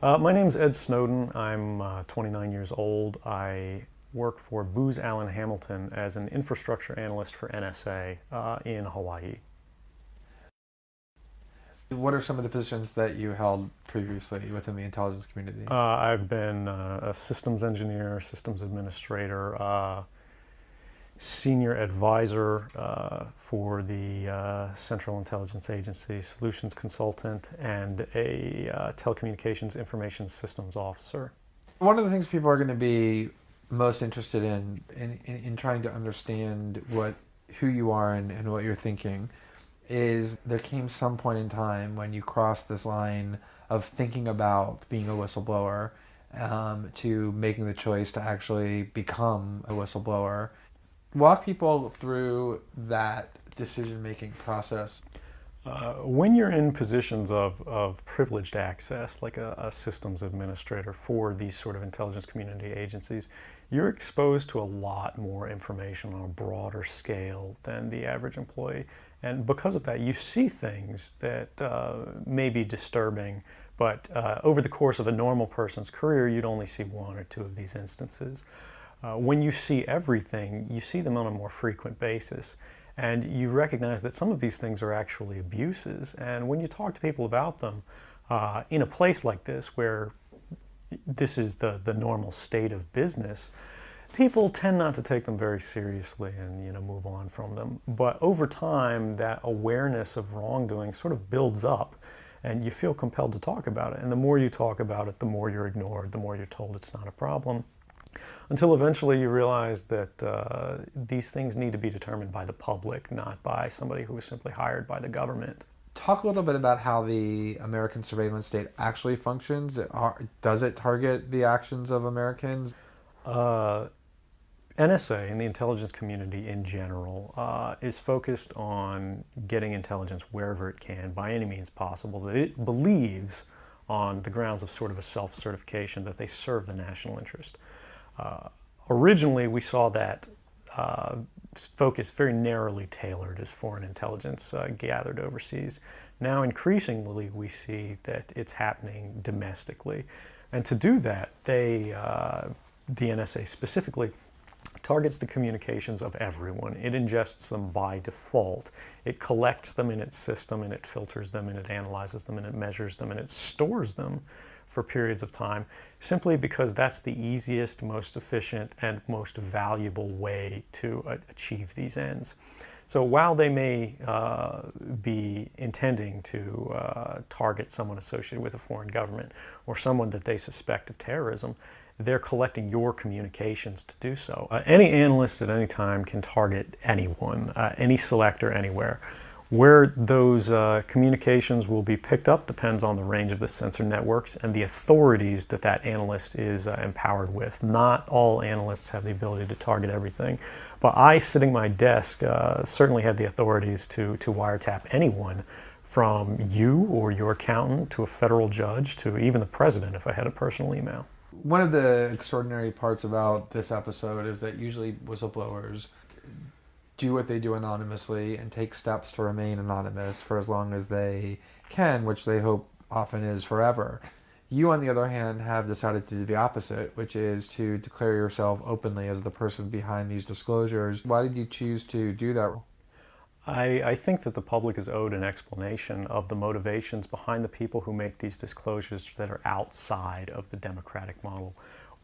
My name's Ed Snowden. I'm 29 years old. I work for Booz Allen Hamilton as an infrastructure analyst for NSA in Hawaii. What are some of the positions that you held previously within the intelligence community? I've been a systems engineer, systems administrator, senior advisor for the Central Intelligence Agency, solutions consultant, and a telecommunications information systems officer. One of the things people are going to be most interested in trying to understand who you are and what you're thinking is there came some point in time when you crossed this line of thinking about being a whistleblower to making the choice to actually become a whistleblower. Walk people through that decision-making process. When you're in positions of privileged access, like a systems administrator for these sort of intelligence community agencies, you're exposed to a lot more information on a broader scale than the average employee. And because of that, you see things that may be disturbing, but over the course of a normal person's career, you'd only see one or two of these instances. When you see everything, you see them on a more frequent basis. And you recognize that some of these things are actually abuses. And when you talk to people about them, in a place like this where this is the normal state of business, people tend not to take them very seriously and move on from them. But over time, that awareness of wrongdoing sort of builds up and you feel compelled to talk about it. And the more you talk about it, the more you're ignored, the more you're told it's not a problem. Until eventually you realize that these things need to be determined by the public, not by somebody who was simply hired by the government. Talk a little bit about how the American surveillance state actually functions. Does it target the actions of Americans? NSA and the intelligence community in general is focused on getting intelligence wherever it can by any means possible that it believes on the grounds of sort of a self-certification that they serve the national interest. Originally, we saw that focus very narrowly tailored as foreign intelligence gathered overseas. Now, increasingly, we see that it's happening domestically. And to do that, the NSA specifically, targets the communications of everyone. It ingests them by default. It collects them in its system, and it filters them, and it analyzes them, and it measures them, and it stores them for periods of time, simply because that's the easiest, most efficient, and most valuable way to achieve these ends. So while they may be intending to target someone associated with a foreign government or someone that they suspect of terrorism, they're collecting your communications to do so. Any analyst at any time can target anyone, any selector, anywhere. Where those communications will be picked up depends on the range of the sensor networks and the authorities that that analyst is empowered with. Not all analysts have the ability to target everything, but I, sitting at my desk, certainly had the authorities to wiretap anyone, from you or your accountant to a federal judge to even the president if I had a personal email. One of the extraordinary parts about this episode is that usually whistleblowers do what they do anonymously and take steps to remain anonymous for as long as they can, which they hope often is forever. You, on the other hand, have decided to do the opposite, which is to declare yourself openly as the person behind these disclosures. Why did you choose to do that? I think that the public is owed an explanation of the motivations behind the people who make these disclosures that are outside of the democratic model.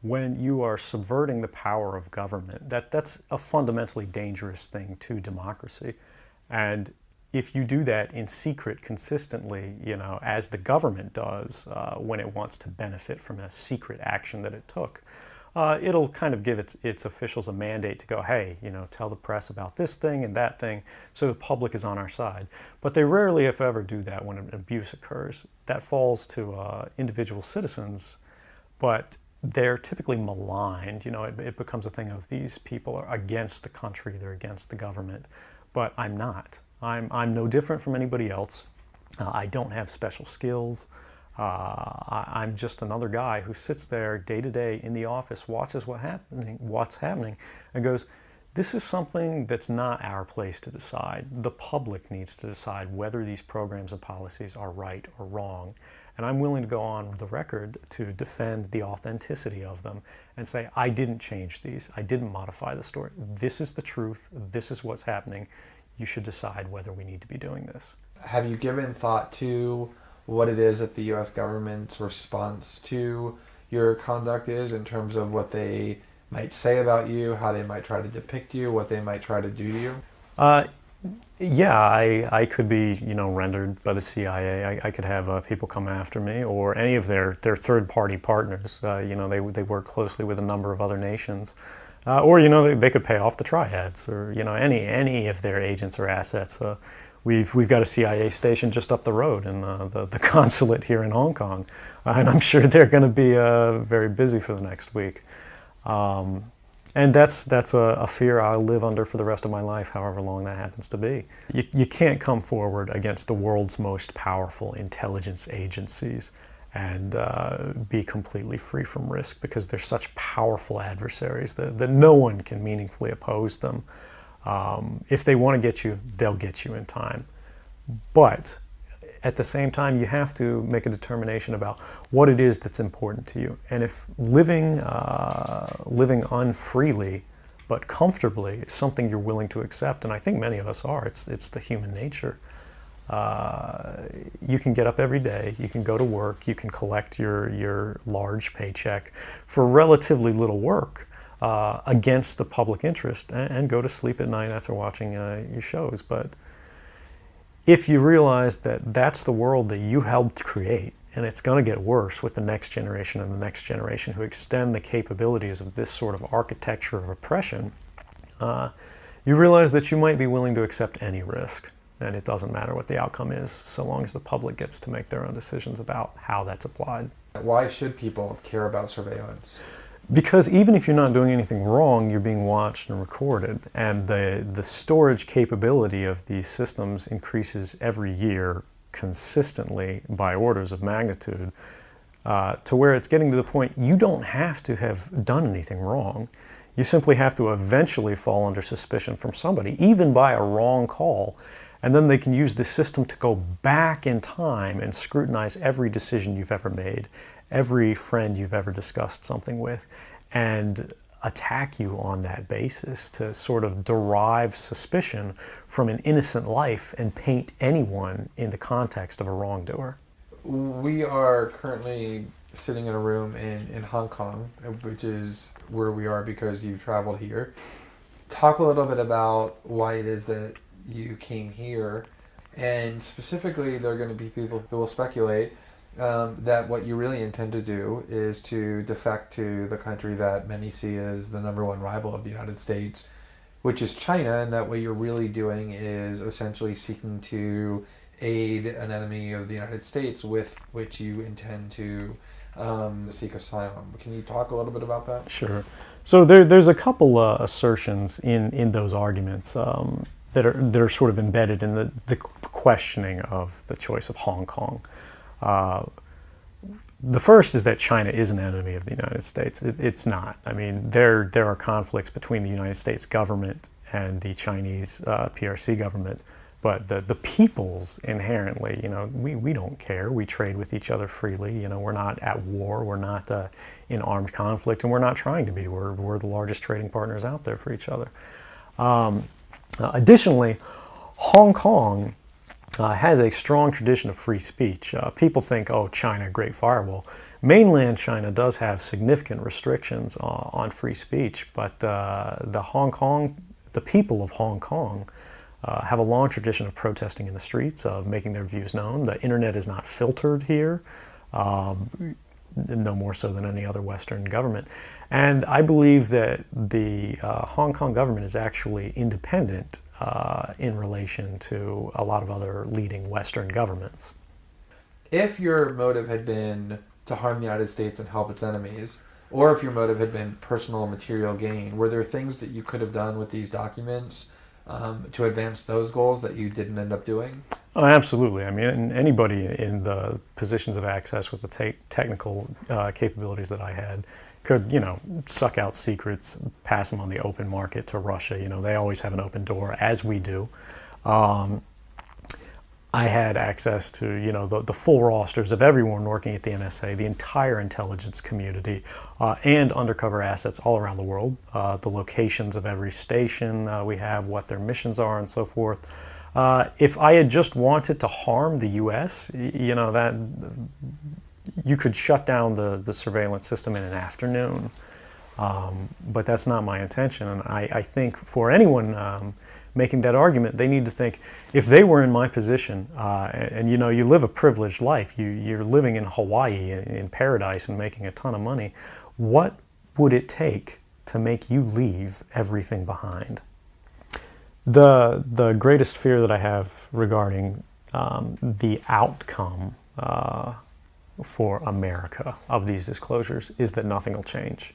When you are subverting the power of government, that's a fundamentally dangerous thing to democracy. And if you do that in secret consistently, as the government does when it wants to benefit from a secret action that it took, it'll kind of give its officials a mandate to go, hey, tell the press about this thing and that thing, so the public is on our side. But they rarely, if ever, do that when an abuse occurs. That falls to individual citizens, but they're typically maligned. It becomes a thing of these people are against the country, they're against the government. But I'm not. I'm no different from anybody else. I don't have special skills. I'm just another guy who sits there day to day in the office, watches what's happening, and goes, this is something that's not our place to decide. The public needs to decide whether these programs and policies are right or wrong. And I'm willing to go on the record to defend the authenticity of them and say, I didn't change these. I didn't modify the story. This is the truth. This is what's happening. You should decide whether we need to be doing this. Have you given thought to what it is that the U.S. government's response to your conduct is, in terms of what they might say about you, how they might try to depict you, what they might try to do to you? Yeah, I could be, rendered by the CIA. I could have people come after me, or any of their third-party partners. They work closely with a number of other nations. Or they could pay off the triads, or any of their agents or assets. We've got a CIA station just up the road in the consulate here in Hong Kong, and I'm sure they're going to be very busy for the next week. And that's a fear I'll live under for the rest of my life, however long that happens to be. You can't come forward against the world's most powerful intelligence agencies and be completely free from risk, because they're such powerful adversaries that no one can meaningfully oppose them. If they want to get you, they'll get you in time. But at the same time, you have to make a determination about what it is that's important to you. And if living unfreely but comfortably is something you're willing to accept, and I think many of us are, it's the human nature. You can get up every day, you can go to work, you can collect your large paycheck for relatively little work against the public interest, and go to sleep at night after watching your shows. But if you realize that that's the world that you helped create, and it's going to get worse with the next generation and the next generation who extend the capabilities of this sort of architecture of oppression, you realize that you might be willing to accept any risk. And it doesn't matter what the outcome is, so long as the public gets to make their own decisions about how that's applied. Why should people care about surveillance? Because even if you're not doing anything wrong, you're being watched and recorded. And the storage capability of these systems increases every year consistently by orders of magnitude, to where it's getting to the point you don't have to have done anything wrong. You simply have to eventually fall under suspicion from somebody, even by a wrong call. And then they can use this system to go back in time and scrutinize every decision you've ever made, every friend you've ever discussed something with, and attack you on that basis to sort of derive suspicion from an innocent life and paint anyone in the context of a wrongdoer. We are currently sitting in a room in Hong Kong, which is where we are because you traveled here. Talk a little bit about why it is that you came here, and specifically there are going to be people who will speculate that what you really intend to do is to defect to the country that many see as the #1 rival of the United States, which is China, and that what you're really doing is essentially seeking to aid an enemy of the United States with which you intend to seek asylum. Can you talk a little bit about that? Sure. So there's a couple assertions in those arguments that are sort of embedded in the questioning of the choice of Hong Kong. The first is that China is an enemy of the United States. It's not. I mean, there are conflicts between the United States government and the Chinese PRC government, but the peoples inherently, we don't care. We trade with each other freely. We're not at war. We're not in armed conflict, and we're not trying to be. We're the largest trading partners out there for each other. Additionally, Hong Kong has a strong tradition of free speech. People think, oh, China, great firewall. Mainland China does have significant restrictions on free speech, but the people of Hong Kong have a long tradition of protesting in the streets, of making their views known. The internet is not filtered here, no more so than any other Western government. And I believe that the Hong Kong government is actually independent in relation to a lot of other leading Western governments. If your motive had been to harm the United States and help its enemies, or if your motive had been personal material gain, were there things that you could have done with these documents to advance those goals that you didn't end up doing? Oh, absolutely. I mean, anybody in the positions of access with the technical capabilities that I had could, suck out secrets, pass them on the open market to Russia. They always have an open door, as we do. I had access to, the full rosters of everyone working at the NSA, the entire intelligence community, and undercover assets all around the world, the locations of every station we have, what their missions are, and so forth. If I had just wanted to harm the U.S., that you could shut down the surveillance system in an afternoon. But that's not my intention, and I think for anyone making that argument, they need to think, if they were in my position, and you live a privileged life, you're living in Hawaii in paradise and making a ton of money, what would it take to make you leave everything behind? The greatest fear that I have regarding the outcome for America of these disclosures is that nothing will change.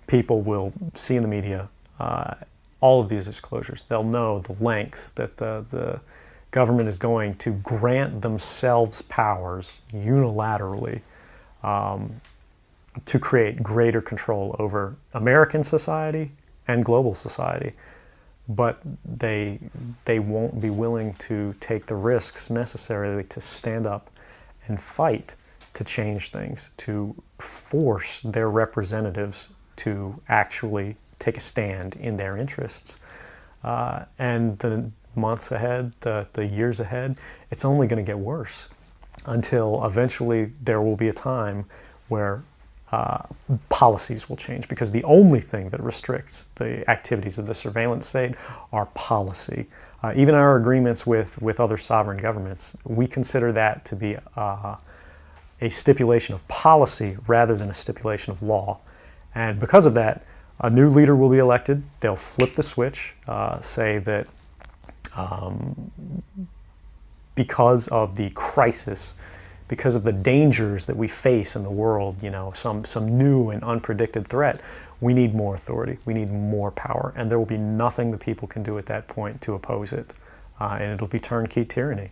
People will see in the media all of these disclosures. They'll know the lengths that the government is going to grant themselves powers unilaterally to create greater control over American society and global society. But they won't be willing to take the risks necessarily to stand up and fight to change things, to force their representatives to actually take a stand in their interests. And the months ahead, the years ahead, it's only going to get worse until eventually there will be a time where policies will change, because the only thing that restricts the activities of the surveillance state are policy. Even our agreements with other sovereign governments, we consider that to be a stipulation of policy rather than a stipulation of law. And because of that, a new leader will be elected. They'll flip the switch, say that because of the crisis, because of the dangers that we face in the world, some new and unpredicted threat, we need more authority, we need more power, and there will be nothing the people can do at that point to oppose it, and it'll be turnkey tyranny.